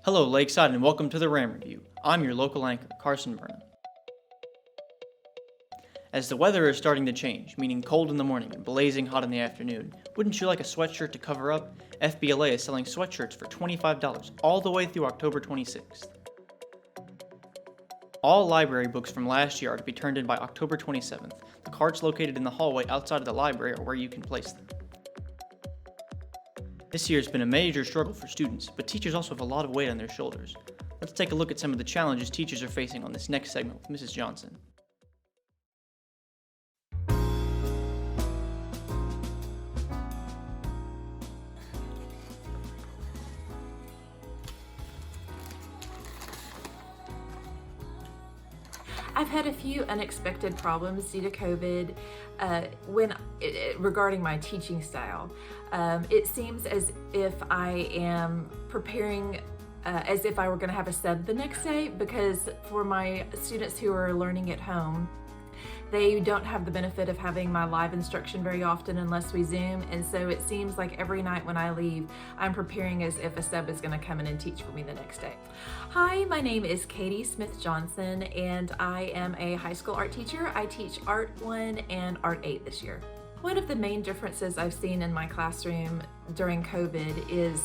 Hello Lakeside and welcome to the RAM Review. I'm your local anchor, Carson Burnham. As the weather is starting to change, meaning cold in the morning and blazing hot in the afternoon, wouldn't you like a sweatshirt to cover up? FBLA is selling sweatshirts for $25 all the way through October 26th. All library books from last year are to be turned in by October 27th. The carts located in the hallway outside of the library are where you can place them. This year has been a major struggle for students, but teachers also have a lot of weight on their shoulders. Let's take a look at some of the challenges teachers are facing on this next segment with Mrs. Johnson. I've had a few unexpected problems due to COVID regarding my teaching style. It seems as if I am preparing as if I were going to have a sub the next day, because for my students who are learning at home, they don't have the benefit of having my live instruction very often unless we Zoom, and so it seems like every night when I leave, I'm preparing as if a sub is going to come in and teach for me the next day. Hi, my name is Katie Smith Johnson, and I am a high school art teacher. I teach Art 1 and Art 8 this year. One of the main differences I've seen in my classroom during COVID is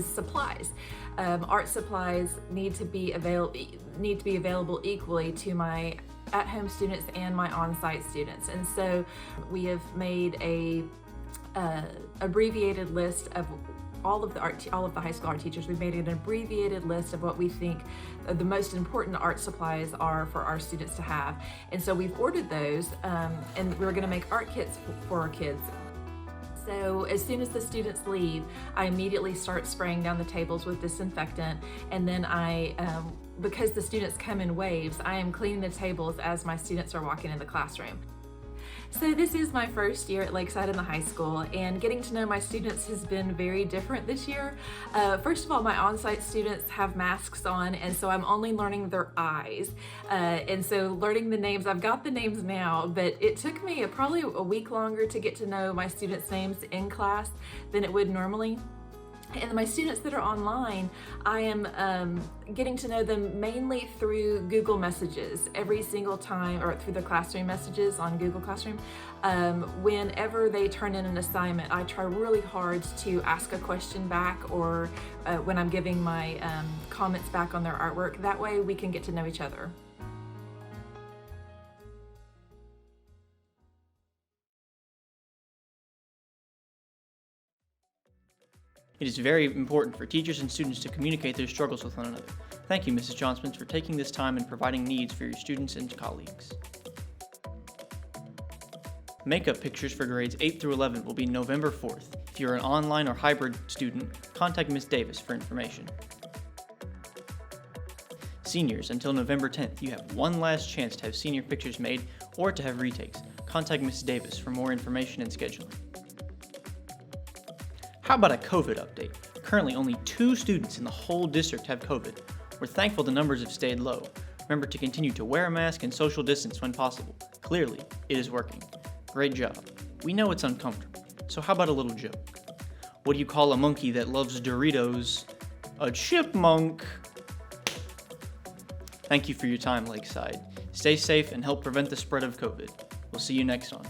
supplies. Art supplies need to be available equally to my at-home students and my on-site students, and so we have made a abbreviated list of all of the high school art teachers. We've made an abbreviated list of what we think the most important art supplies are for our students to have, and so we've ordered those, and we're going to make art kits for our kids. So as soon as the students leave, I immediately start spraying down the tables with disinfectant, and then because the students come in waves, I am cleaning the tables as my students are walking in the classroom. So this is my first year at Lakeside in the high school, and getting to know my students has been very different this year. First of all, my on-site students have masks on, and so I'm only learning their eyes. And so learning the names, I've got the names now, but it took me probably a week longer to get to know my students' names in class than it would normally. And my students that are online, I am getting to know them mainly through Google Messages every single time, or through the classroom messages on Google Classroom. Whenever they turn in an assignment, I try really hard to ask a question back, or when I'm giving my comments back on their artwork. That way we can get to know each other. It is very important for teachers and students to communicate their struggles with one another. Thank you, Mrs. Johnson, for taking this time and providing needs for your students and colleagues. Makeup pictures for grades 8 through 11 will be November 4th. If you're an online or hybrid student, contact Ms. Davis for information. Seniors, until November 10th, you have one last chance to have senior pictures made or to have retakes. Contact Ms. Davis for more information and scheduling. How about a COVID update? Currently, only 2 students in the whole district have COVID. We're thankful the numbers have stayed low. Remember to continue to wear a mask and social distance when possible. Clearly, it is working. Great job. We know it's uncomfortable, so how about a little joke? What do you call a monkey that loves Doritos? A chipmunk! Thank you for your time, Lakeside. Stay safe and help prevent the spread of COVID. We'll see you next time.